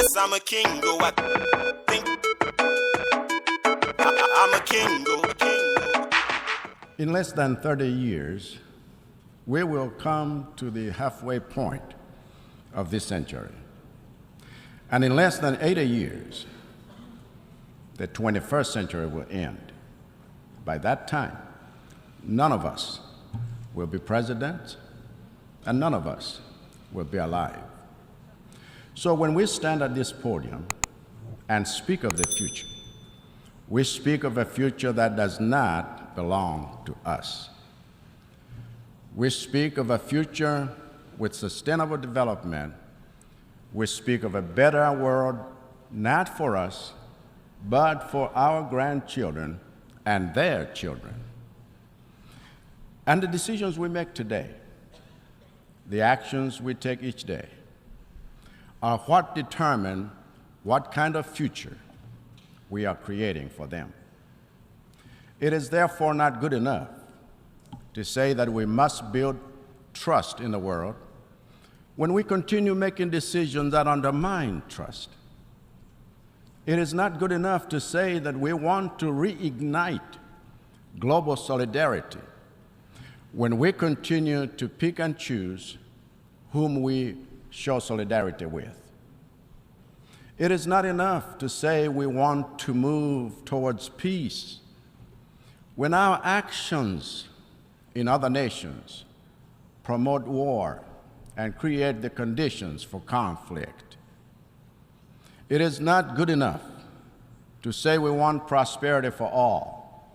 Yes, I'm a king, go. I think I'm a king, go. In less than 30 years, we will come to the halfway point of this century. And in less than 80 years, the 21st century will end. By that time, none of us will be president, and none of us will be alive. So when we stand at this podium and speak of the future, we speak of a future that does not belong to us. We speak of a future with sustainable development. We speak of a better world, not for us, but for our grandchildren and their children. And the decisions we make today, the actions we take each day, are what determine what kind of future we are creating for them. It is therefore not good enough to say that we must build trust in the world when we continue making decisions that undermine trust. It is not good enough to say that we want to reignite global solidarity when we continue to pick and choose whom we show solidarity with. It is not enough to say we want to move towards peace when our actions in other nations promote war and create the conditions for conflict. It is not good enough to say we want prosperity for all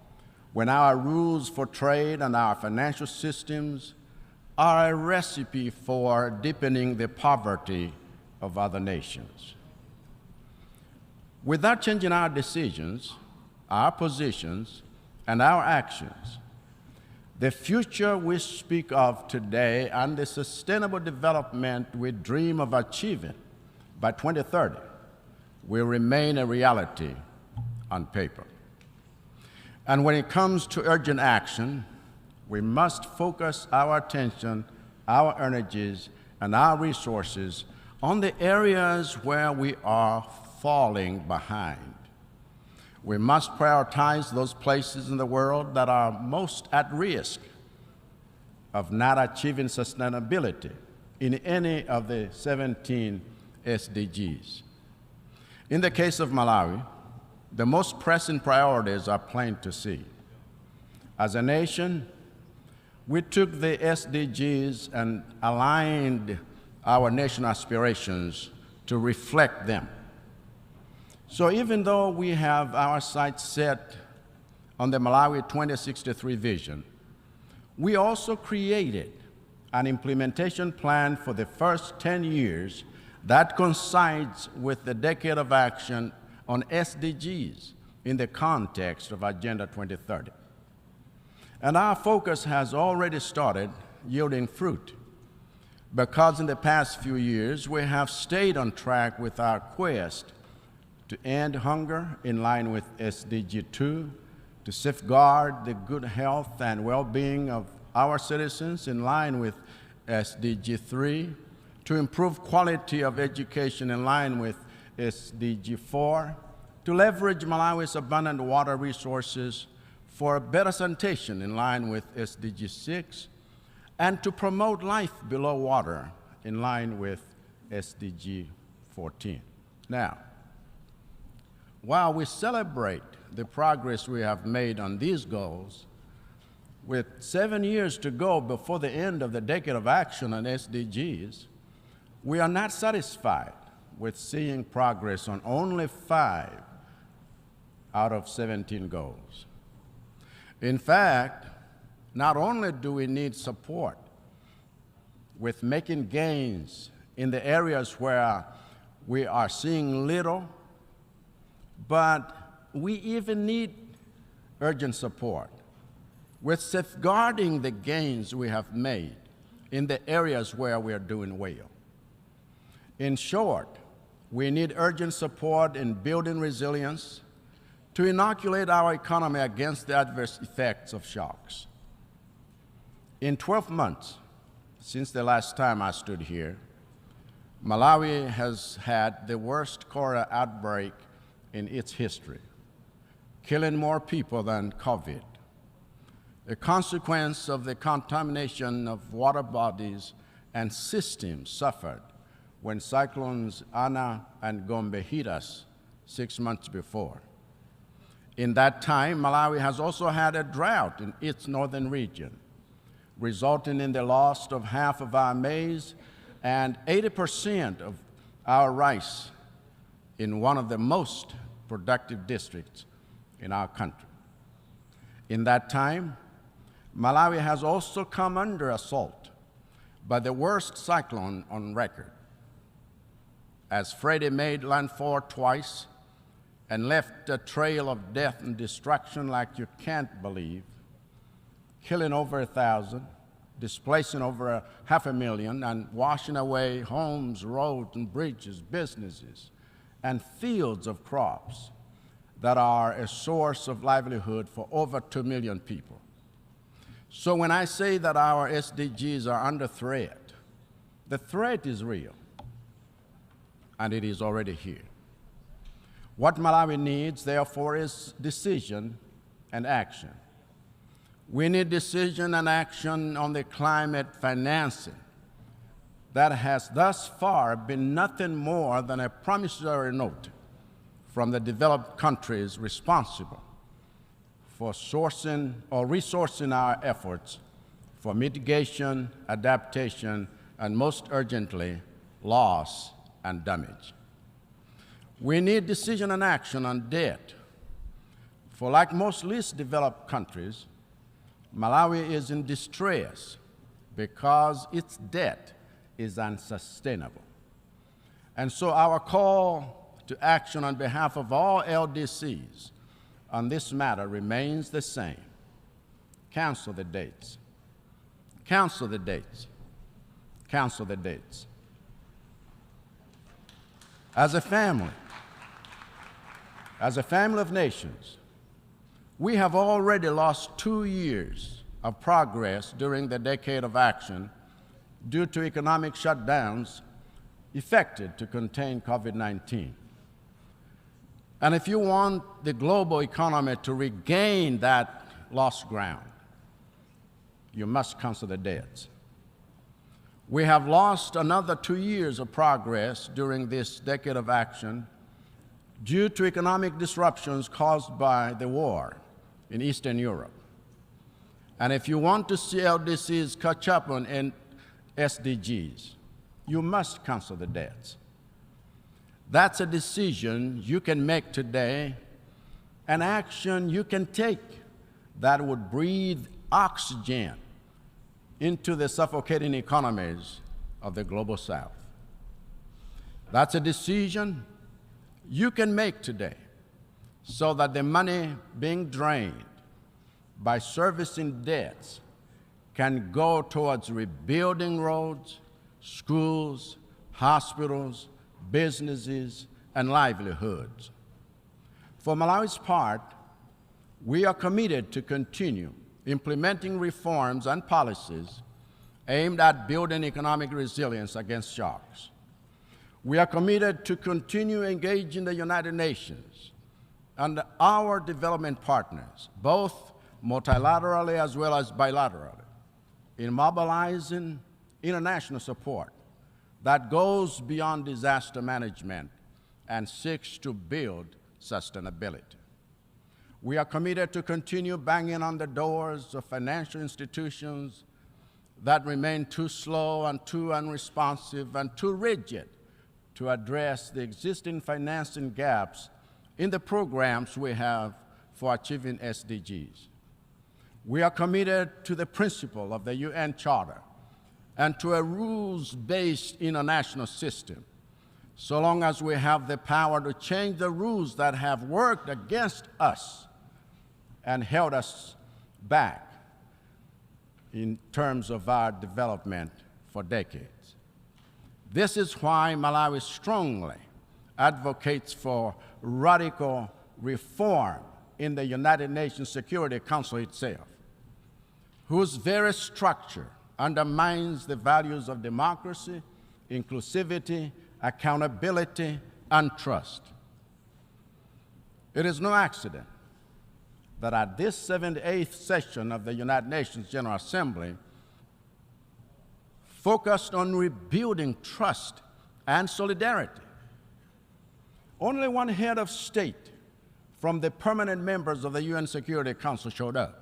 when our rules for trade and our financial systems are a recipe for deepening the poverty of other nations. Without changing our decisions, our positions, and our actions, the future we speak of today and the sustainable development we dream of achieving by 2030 will remain a reality on paper. And when it comes to urgent action, we must focus our attention, our energies, and our resources on the areas where we are falling behind. We must prioritize those places in the world that are most at risk of not achieving sustainability in any of the 17 SDGs. In the case of Malawi, the most pressing priorities are plain to see. As a nation, we took the SDGs and aligned our national aspirations to reflect them. So even though we have our sights set on the Malawi 2063 vision, we also created an implementation plan for the first 10 years that coincides with the decade of action on SDGs in the context of Agenda 2030. And our focus has already started yielding fruit, because in the past few years we have stayed on track with our quest to end hunger in line with SDG 2, to safeguard the good health and well-being of our citizens in line with SDG 3, to improve quality of education in line with SDG 4, to leverage Malawi's abundant water resources for better sanitation in line with SDG 6, and to promote life below water in line with SDG 14. Now, while we celebrate the progress we have made on these goals, with 7 years to go before the end of the decade of action on SDGs, we are not satisfied with seeing progress on only 5 out of 17 goals. In fact, not only do we need support with making gains in the areas where we are seeing little, but we even need urgent support with safeguarding the gains we have made in the areas where we are doing well. In short, we need urgent support in building resilience to inoculate our economy against the adverse effects of shocks. In 12 months since the last time I stood here, Malawi has had the worst cholera outbreak in its history, killing more people than COVID. A consequence of the contamination of water bodies and systems suffered when cyclones Ana and Gombe hit us 6 months before. In that time, Malawi has also had a drought in its northern region, resulting in the loss of half of our maize and 80% of our rice in one of the most productive districts in our country. In that time, Malawi has also come under assault by the worst cyclone on record, as Freddie made landfall twice and left a trail of death and destruction like you can't believe, killing over 1,000, displacing over 500,000, and washing away homes, roads, and bridges, businesses, and fields of crops that are a source of livelihood for over 2 million people. So when I say that our SDGs are under threat, the threat is real, and it is already here. What Malawi needs, therefore, is decision and action. We need decision and action on the climate financing that has thus far been nothing more than a promissory note from the developed countries responsible for sourcing or resourcing our efforts for mitigation, adaptation, and most urgently, loss and damage. We need decision and action on debt. For like most least developed countries, Malawi is in distress because its debt is unsustainable. And so our call to action on behalf of all LDCs on this matter remains the same. Cancel the dates. Cancel the dates. Cancel the dates. As a family of nations, we have already lost 2 years of progress during the decade of action due to economic shutdowns effected to contain COVID-19. And if you want the global economy to regain that lost ground, you must cancel the debts. We have lost another 2 years of progress during this decade of action due to economic disruptions caused by the war in Eastern Europe. And if you want to see LDCs catch up on SDGs, you must cancel the debts. That's a decision you can make today, an action you can take that would breathe oxygen into the suffocating economies of the global South. That's a decision you can make today so that the money being drained by servicing debts can go towards rebuilding roads, schools, hospitals, businesses, and livelihoods. For Malawi's part, we are committed to continue implementing reforms and policies aimed at building economic resilience against shocks. We are committed to continue engaging the United Nations and our development partners, both multilaterally as well as bilaterally, in mobilizing international support that goes beyond disaster management and seeks to build sustainability. We are committed to continue banging on the doors of financial institutions that remain too slow and too unresponsive and too rigid to address the existing financing gaps in the programs we have for achieving SDGs. We are committed to the principle of the UN Charter and to a rules-based international system, so long as we have the power to change the rules that have worked against us and held us back in terms of our development for decades. This is why Malawi strongly advocates for radical reform in the United Nations Security Council itself, whose very structure undermines the values of democracy, inclusivity, accountability, and trust. It is no accident that at this 78th session of the United Nations General Assembly, focused on rebuilding trust and solidarity, only one head of state from the permanent members of the UN Security Council showed up.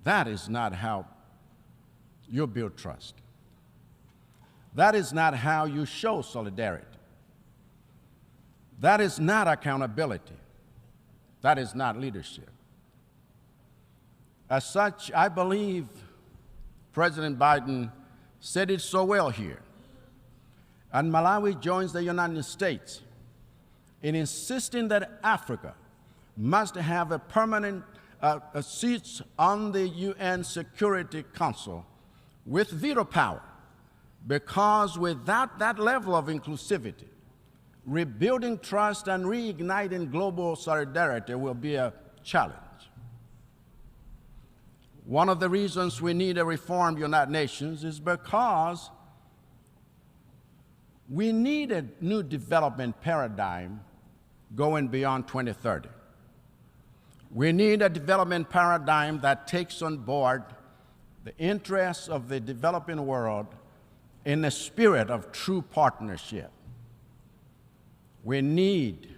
That is not how you build trust. That is not how you show solidarity. That is not accountability. That is not leadership. As such, I believe President Biden said it so well here. And Malawi joins the United States in insisting that Africa must have a permanent seat on the UN Security Council with veto power, because without that level of inclusivity, rebuilding trust and reigniting global solidarity will be a challenge. One of the reasons we need a reformed United Nations is because we need a new development paradigm going beyond 2030. We need a development paradigm that takes on board the interests of the developing world in the spirit of true partnership. We need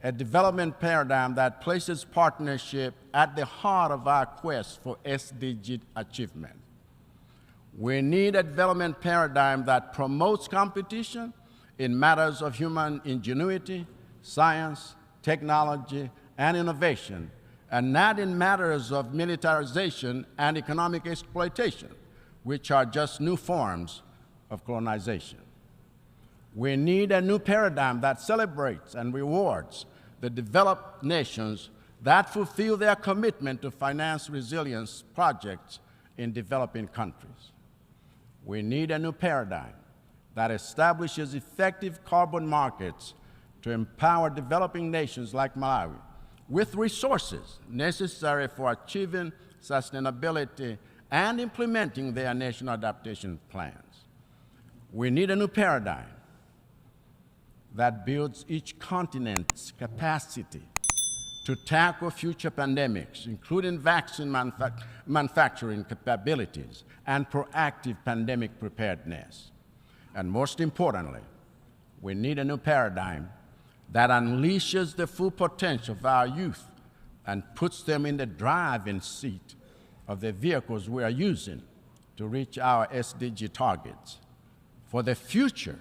a development paradigm that places partnership at the heart of our quest for SDG achievement. We need a development paradigm that promotes competition in matters of human ingenuity, science, technology, and innovation, and not in matters of militarization and economic exploitation, which are just new forms of colonization. We need a new paradigm that celebrates and rewards the developed nations that fulfill their commitment to finance resilience projects in developing countries. We need a new paradigm that establishes effective carbon markets to empower developing nations like Malawi with resources necessary for achieving sustainability and implementing their national adaptation plans. We need a new paradigm that builds each continent's capacity to tackle future pandemics, including vaccine manufacturing capabilities and proactive pandemic preparedness. And most importantly, we need a new paradigm that unleashes the full potential of our youth and puts them in the driving seat of the vehicles we are using to reach our SDG targets. For the future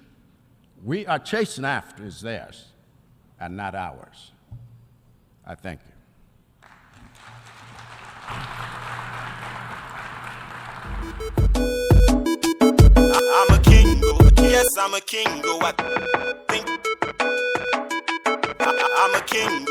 we are chasing after is theirs and not ours. I thank you. I'm a king, yes, I'm a king. I think I'm a king.